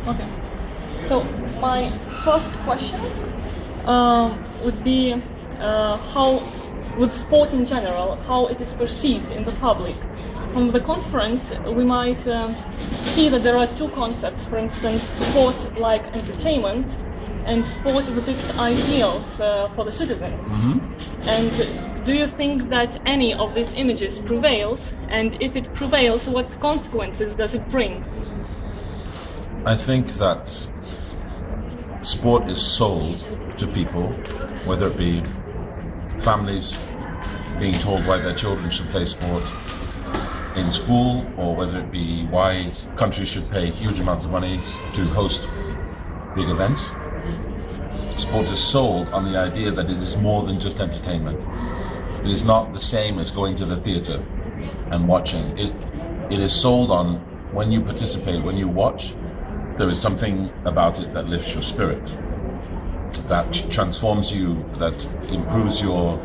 Okay. So my first question would be how, with sport in general, how it is perceived in the public. From the conference, we might see that there are two concepts. For instance, sport like entertainment, and sport with its ideals for the citizens. And do you think that any of these images prevails? And if it prevails, what consequences does it bring? I think that sport is sold to people, whether it be families being told why their children should play sport in school, or whether it be why countries should pay huge amounts of money to host big events. Sport is sold on the idea that it is more than just entertainment. It is not the same as going to the theatre and watching. It is sold on when you participate, when you watch, there is something about it that lifts your spirit, that transforms you, that improves your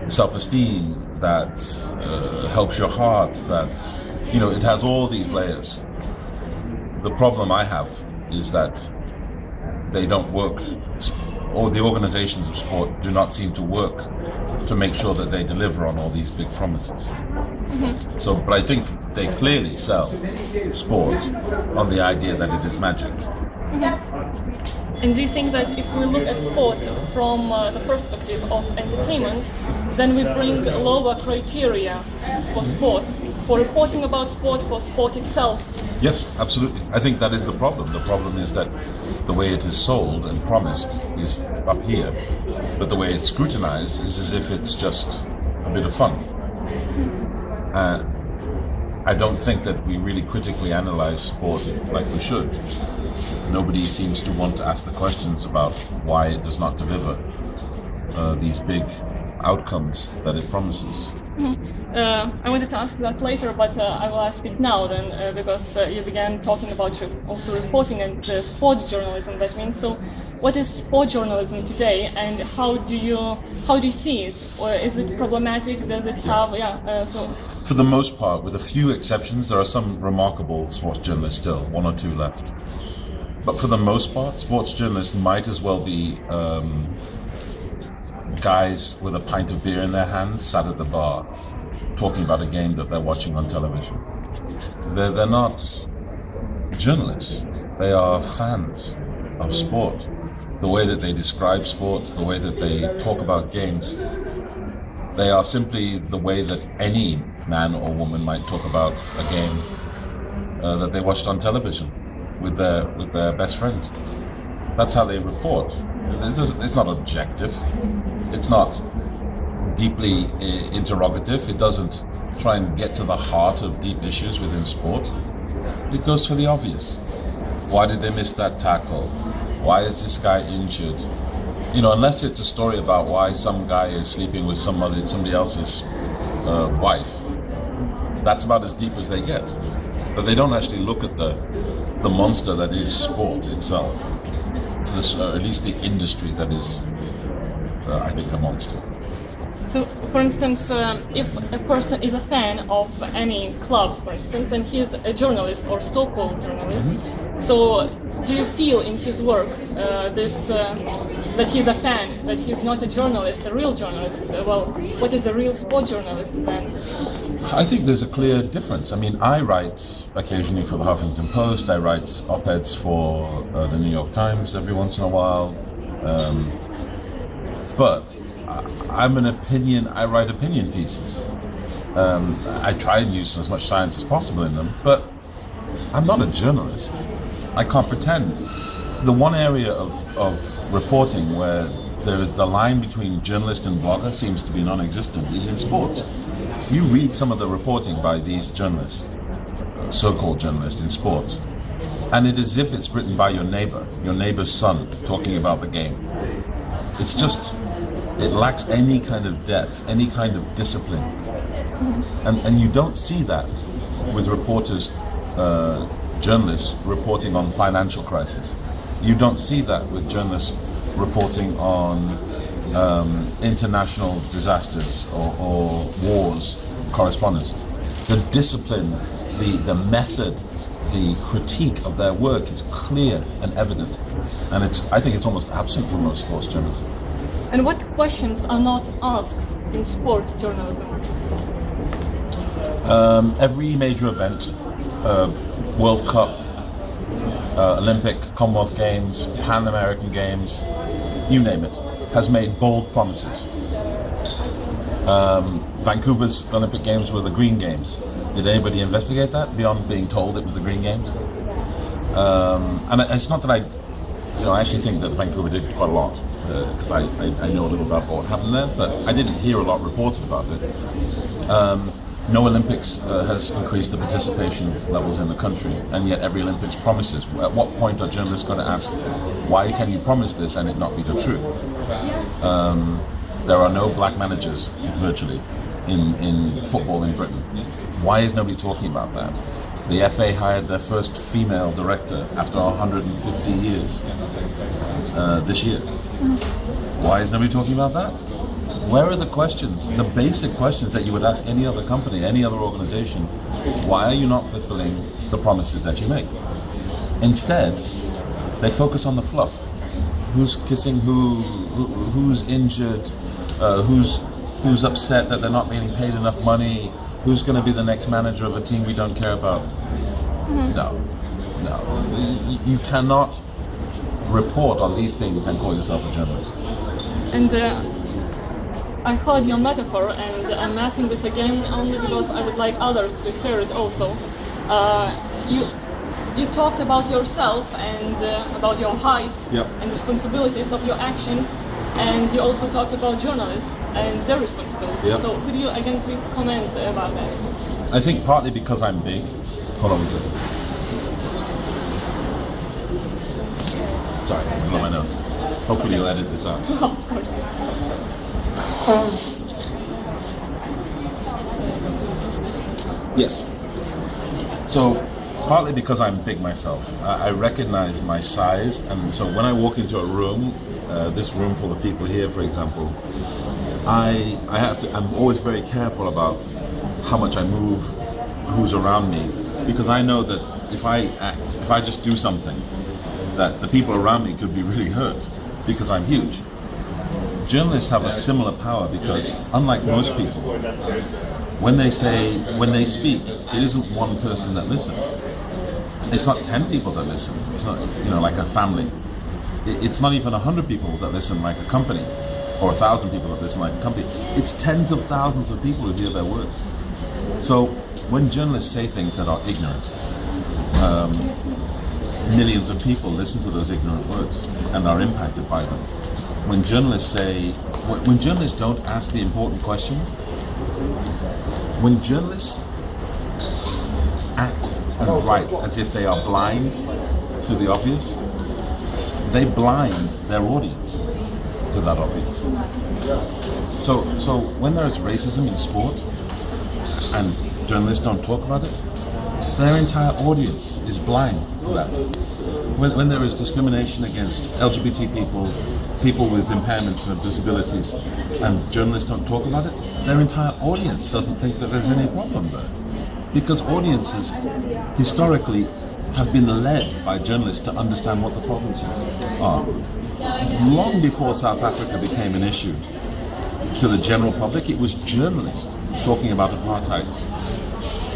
self-esteem, that helps your heart, that, you know, it has all these layers. The problem I have is that they don't work, or the organizations of sport do not seem to work to make sure that they deliver on all these big promises. So, but I think they clearly sell sport on the idea that it is magic. And do you think that if we look at sport from the perspective of entertainment, then we bring lower criteria for sport, for reporting about sport, for sport itself? Yes, absolutely. I think that is the problem. The problem is that the way it is sold and promised is up here, but the way it's scrutinized is as if it's just a bit of fun. I don't think that we really critically analyze sport like we should. Nobody seems to want to ask the questions about why it does not deliver these big outcomes that it promises. I wanted to ask that later, but I will ask it now then, because you began talking about also reporting and sports journalism. That means, so what is sport journalism today, and how do you see it? Or is it problematic? Does it have so? For the most part, with a few exceptions, there are some remarkable sports journalists still, one or two left. But for the most part, sports journalists might as well be guys with a pint of beer in their hand, sat at the bar, talking about a game that they're watching on television. They're not journalists. They are fans of sport. The way that they describe sport, the way that they talk about games, they are simply the way that any man or woman might talk about a game that they watched on television with their best friend. That's how they report. It's not objective. It's not deeply interrogative. It doesn't try and get to the heart of deep issues within sport. It goes for the obvious. Why did they miss that tackle? Why is this guy injured? You know, unless it's a story about why some guy is sleeping with somebody else's wife, that's about as deep as they get. But they don't actually look at the monster that is sport itself. At least the industry that is, I think, a monster. So, for instance, if a person is a fan of any club, for instance, and he is a journalist or so-called journalist, so do you feel in his work that he's a fan, that he's not a journalist, a real journalist? Well, what is a real sport journalist then? I think there's a clear difference. I mean, I write occasionally for the Huffington Post. I write op-eds for the New York Times every once in a while. But I write opinion pieces. I try and use as much science as possible in them, but I'm not a journalist. I can't pretend. The one area of reporting where the line between journalist and blogger seems to be non-existent is in sports. You read some of the reporting by these journalists, so-called journalists in sports, and it is as if it's written by your neighbor's son talking about the game. It's just, it lacks any kind of depth, any kind of discipline. And you don't see that with reporters, journalists reporting on financial crisis. You don't see that with journalists reporting on international disasters or wars, correspondence. The discipline the method, the critique of their work is clear and evident, and I think it's almost absent from most sports journalism. And what questions are not asked in sport journalism? Every major event, World Cup, Olympic, Commonwealth Games, Pan American Games, you name it, has made bold promises. Vancouver's Olympic Games were the Green Games. Did anybody investigate that beyond being told it was the Green Games? And it's not that I actually think that Vancouver did quite a lot, because I know a little about what happened there, but I didn't hear a lot reported about it. No Olympics has increased the participation levels in the country, and yet every Olympics promises. At what point are journalists going to ask, why can you promise this and it not be the truth? There are no black managers, virtually, in football in Britain. Why is nobody talking about that? The FA hired their first female director after 150 years this year. Why is nobody talking about that? Where are the questions, the basic questions that you would ask any other company, any other organization? Why are you not fulfilling the promises that you make? Instead, they focus on the fluff. Who's kissing who, who's injured, who's upset that they're not being paid enough money, who's going to be the next manager of a team we don't care about. No. You cannot report on these things and call yourself a journalist. And I heard your metaphor, and I'm asking this again only because I would like others to hear it also. You talked about yourself and about your height and responsibilities of your actions, and you also talked about journalists and their responsibilities. So could you again please comment about that? I think partly because I'm big. Hold on a second. Sorry, I blew my nose. Hopefully you'll edit this out. Of course. Yes. So, partly because I'm big myself, I recognize my size, and so when I walk into a room, this room full of people here, for example, I'm always very careful about how much I move, who's around me, because I know that if I just do something, that the people around me could be really hurt, because I'm huge. Journalists have a similar power because, unlike most people, when they speak, it isn't one person that listens. It's not 10 people that listen. It's not, like a family. It's not even 100 people that listen like a company, or 1,000 people that listen like a company. It's tens of thousands of people who hear their words. So when journalists say things that are ignorant, millions of people listen to those ignorant words and are impacted by them. When journalists don't ask the important questions, when journalists act and write as if they are blind to the obvious, they blind their audience to that obvious. So when there is racism in sport and journalists don't talk about it, their entire audience is blind to that. When there is discrimination against LGBT people with impairments and disabilities, and journalists don't talk about it, their entire audience doesn't think that there's any problem there. Because audiences historically have been led by journalists to understand what the problems are. Long before South Africa became an issue to the general public, it was journalists talking about apartheid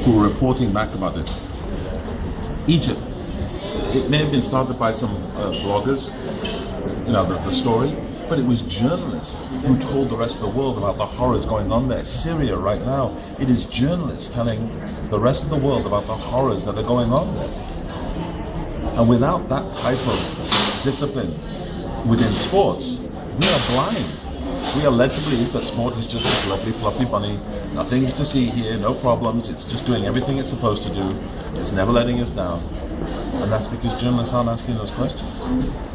who were reporting back about it. Egypt, it may have been started by some bloggers, the story, but it was journalists who told the rest of the world about the horrors going on there. Syria right now, it is journalists telling the rest of the world about the horrors that are going on there. And without that type of discipline within sports, we are blind. We are led to believe that sport is just this lovely, fluffy, funny, nothing to see here, no problems, it's just doing everything it's supposed to do, it's never letting us down. And that's because journalists aren't asking those questions.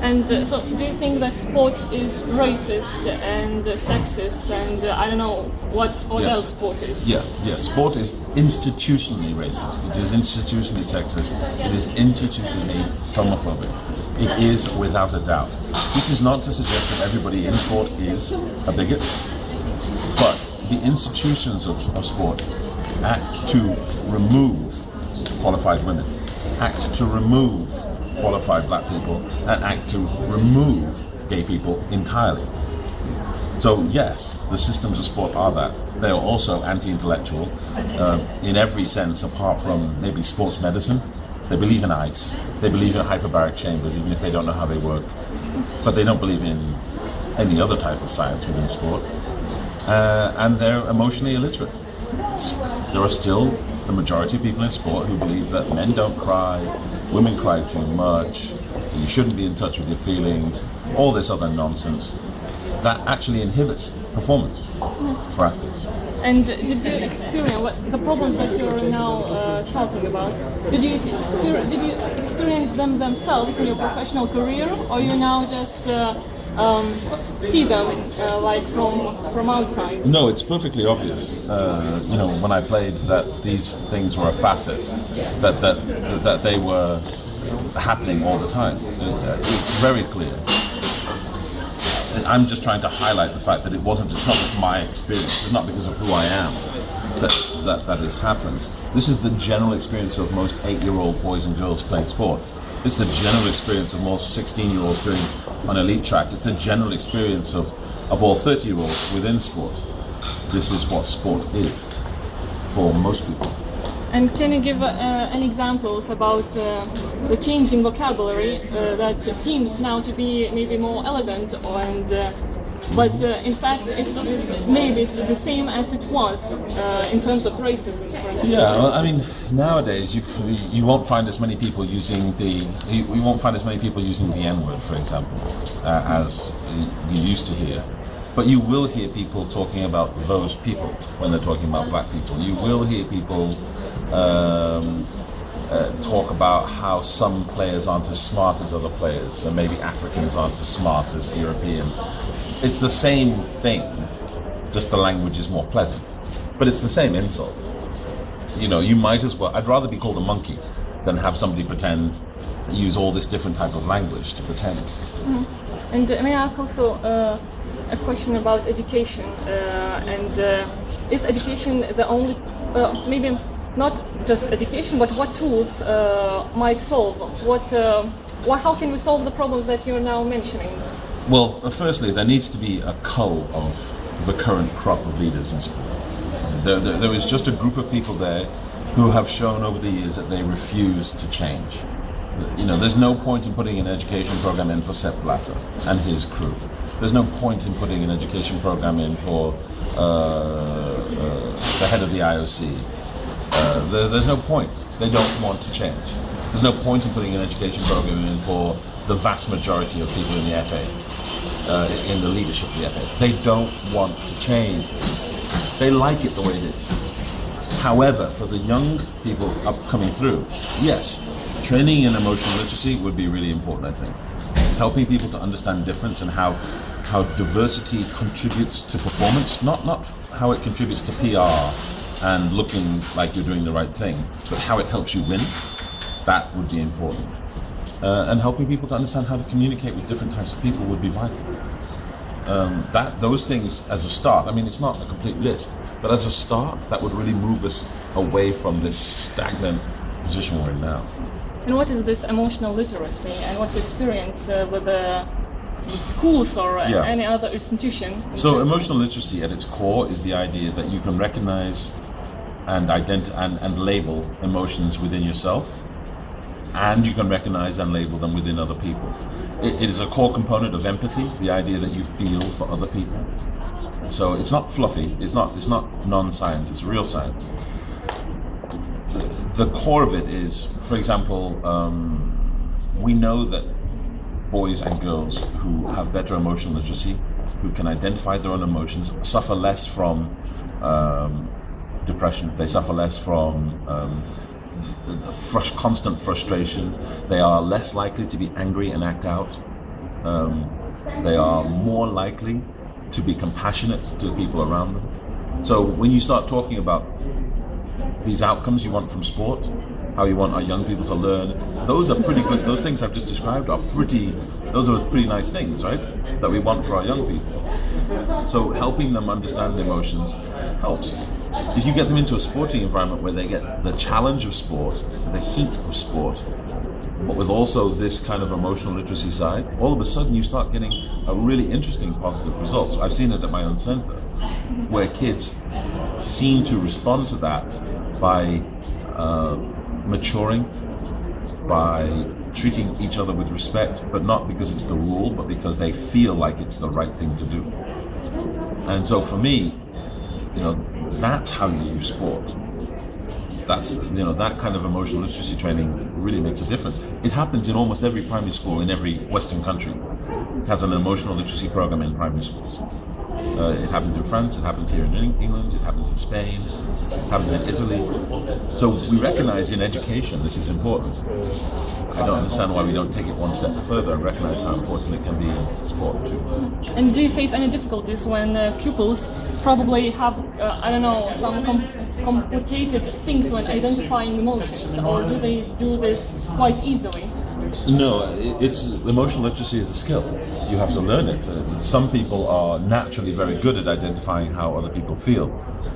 And so do you think that sport is racist and sexist and I don't know what else sport is? Yes. Sport is institutionally racist, it is institutionally sexist, it is institutionally homophobic. It is without a doubt. This is not to suggest that everybody in sport is a bigot, but the institutions of sport act to remove qualified women, act to remove qualified black people, and act to remove gay people entirely. So yes, the systems of sport are that. They are also anti-intellectual in every sense, apart from maybe sports medicine. They believe in ice. They believe in hyperbaric chambers, even if they don't know how they work. But they don't believe in any other type of science within sport. And they're emotionally illiterate. There are still the majority of people in sport who believe that men don't cry, women cry too much, you shouldn't be in touch with your feelings, all this other nonsense that actually inhibits performance for athletes. And did you experience the problems that you're now talking about? Did you experience them themselves in your professional career, or you now just see them like from outside? No, it's perfectly obvious. When I played, that these things were a facet, that they were happening all the time. It's very clear. I'm just trying to highlight the fact that it's not just my experience, it's not because of who I am that has happened. This is the general experience of most 8-year-old boys and girls playing sport. It's the general experience of most 16-year-olds doing on elite track. It's the general experience of all 30-year-olds within sport. This is what sport is for most people. And can you give any examples about the changing vocabulary that seems now to be maybe more elegant, but in fact it's the same as it was in terms of racism, for instance? Yeah, well, I mean, nowadays you won't find as many people using the N-word, for example, as you used to hear. But you will hear people talking about those people when they're talking about black people. You will hear people talk about how some players aren't as smart as other players, and maybe Africans aren't as smart as Europeans. It's the same thing, just the language is more pleasant. But it's the same insult. You might as well, I'd rather be called a monkey than have somebody use all this different type of language to pretend. Mm. And may I ask also a question about education? Is education the only, maybe not just education, but what tools might solve? How can we solve the problems that you're now mentioning? Well, firstly, there needs to be a cull of the current crop of leaders in sport. There is just a group of people there who have shown over the years that they refuse to change. There's no point in putting an education program in for Sepp Blatter and his crew. There's no point in putting an education program in for the head of the IOC. There's no point. They don't want to change. There's no point in putting an education program in for the vast majority of people in the FA, in the leadership of the FA. They don't want to change. They like it the way it is. However, for the young people coming through, yes, training in emotional literacy would be really important, I think. Helping people to understand difference and how diversity contributes to performance, not how it contributes to PR and looking like you're doing the right thing, but how it helps you win. That would be important. And helping people to understand how to communicate with different types of people would be vital. Those things as a start, I mean, it's not a complete list, but as a start, that would really move us away from this stagnant position we're in now. And what is this emotional literacy, and what's your experience with schools or any other institution? So emotional literacy at its core is the idea that you can recognize and label emotions within yourself, and you can recognize and label them within other people. It is a core component of empathy, the idea that you feel for other people. So it's not fluffy, it's not non-science, it's real science. The core of it is, for example, we know that boys and girls who have better emotional literacy, who can identify their own emotions, suffer less from depression, they suffer less from constant frustration, they are less likely to be angry and act out, they are more likely to be compassionate to the people around them. So when you start talking about these outcomes you want from sport, how you want our young people to learn, those are pretty good. Those things I've just described are pretty nice things, right? That we want for our young people. So helping them understand emotions, helps. If you get them into a sporting environment where they get the challenge of sport, the heat of sport, but with also this kind of emotional literacy side, all of a sudden you start getting a really interesting positive results. I've seen it at my own center, where kids seem to respond to that by maturing, by treating each other with respect, but not because it's the rule, but because they feel like it's the right thing to do. And so for me, that's how you use sport. That's, that kind of emotional literacy training really makes a difference. It happens in almost every primary school in every Western country. It has an emotional literacy program in primary schools. It happens in France, it happens here in England, it happens in Spain, it happens in Italy. So we recognize in education this is important. I don't understand why we don't take it one step further and recognize how important it can be in sport too. And do you face any difficulties when pupils probably have, some complicated things when identifying emotions, or do they do this quite easily? No, it's emotional literacy is a skill. You have to learn it. Some people are naturally very good at identifying how other people feel.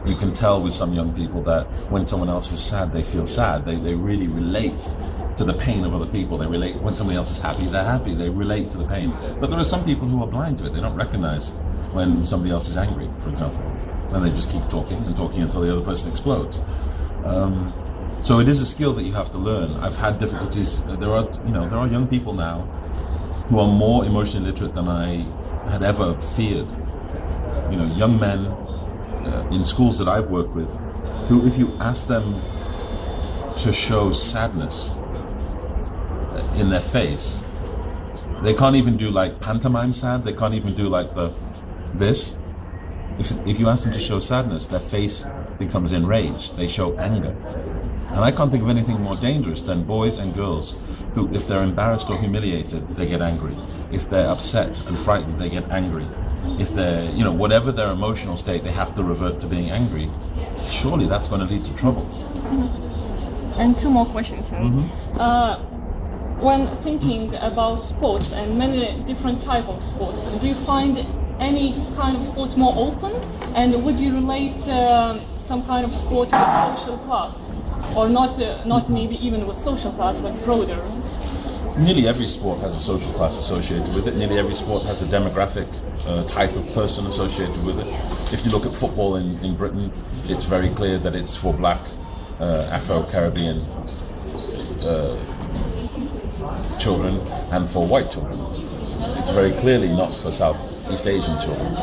You can tell with some young people that when someone else is sad, they feel sad. They really relate to the pain of other people. They relate when somebody else is happy, they're happy. They relate to the pain. But there are some people who are blind to it. They don't recognize when somebody else is angry, for example, and they just keep talking and talking until the other person explodes. So it is a skill that you have to learn. I've had difficulties. There are young people now who are more emotionally literate than I had ever feared. Young men in schools that I've worked with, who, if you ask them to show sadness in their face, they can't even do like pantomime sad. They can't even do like this. If you ask them to show sadness, their face becomes enraged. They show anger. And I can't think of anything more dangerous than boys and girls who, if they're embarrassed or humiliated, they get angry. If they're upset and frightened, they get angry. If they're, whatever their emotional state, they have to revert to being angry. Surely that's going to lead to trouble. And two more questions. When thinking about sports and many different types of sports, do you find any kind of sport more open? And would you relate some kind of sport with social class? Or not maybe even with social class, but broader? Nearly every sport has a social class associated with it. Nearly every sport has a demographic type of person associated with it. If you look at football in Britain, it's very clear that it's for black, Afro-Caribbean children and for white children. It's very clearly not for Southeast Asian children.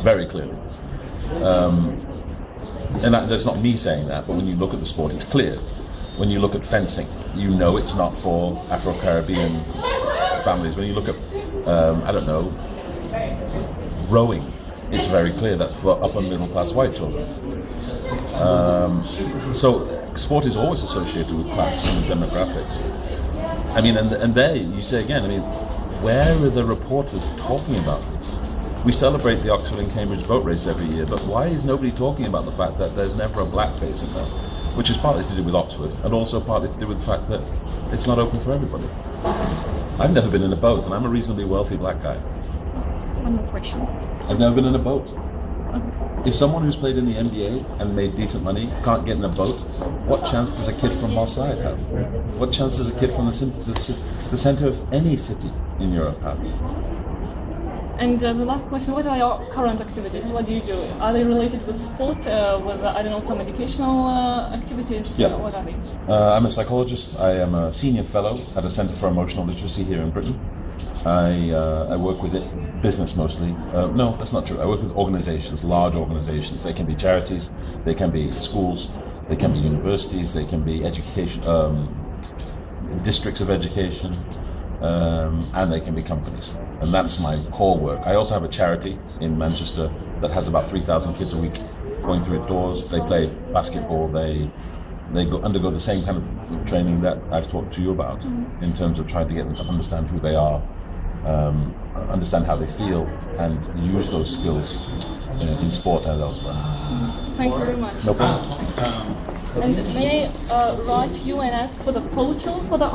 Very clearly. And that's not me saying that, but when you look at the sport, it's clear. When you look at fencing, it's not for Afro-Caribbean families. When you look at, rowing, it's very clear that's for upper middle class white children. So sport is always associated with class and demographics. And there you say again, where are the reporters talking about this? We celebrate the Oxford and Cambridge boat race every year, but why is nobody talking about the fact that there's never a black face in there? Which is partly to do with Oxford, and also partly to do with the fact that it's not open for everybody. I've never been in a boat, and I'm a reasonably wealthy black guy. One more question. I've never been in a boat. If someone who's played in the NBA and made decent money can't get in a boat, what chance does a kid from Marseille have? What chance does a kid from the center of any city in Europe have? And the last question, what are your current activities? What do you do? Are they related with sport, with, some educational activities? Yeah. What are they? I'm a psychologist. I am a senior fellow at a Centre for Emotional Literacy here in Britain. I work with business mostly. No, that's not true. I work with organizations, large organizations. They can be charities, they can be schools, they can be universities, they can be education, districts of education, and they can be companies. And that's my core work. I also have a charity in Manchester that has about 3,000 kids a week going through its doors. They play basketball, they undergo the same kind of training that I've talked to you about, in terms of trying to get them to understand who they are, understand how they feel, and use those skills in sport and elsewhere. Thank you very much. No problem. And may I write you and ask for the photo for the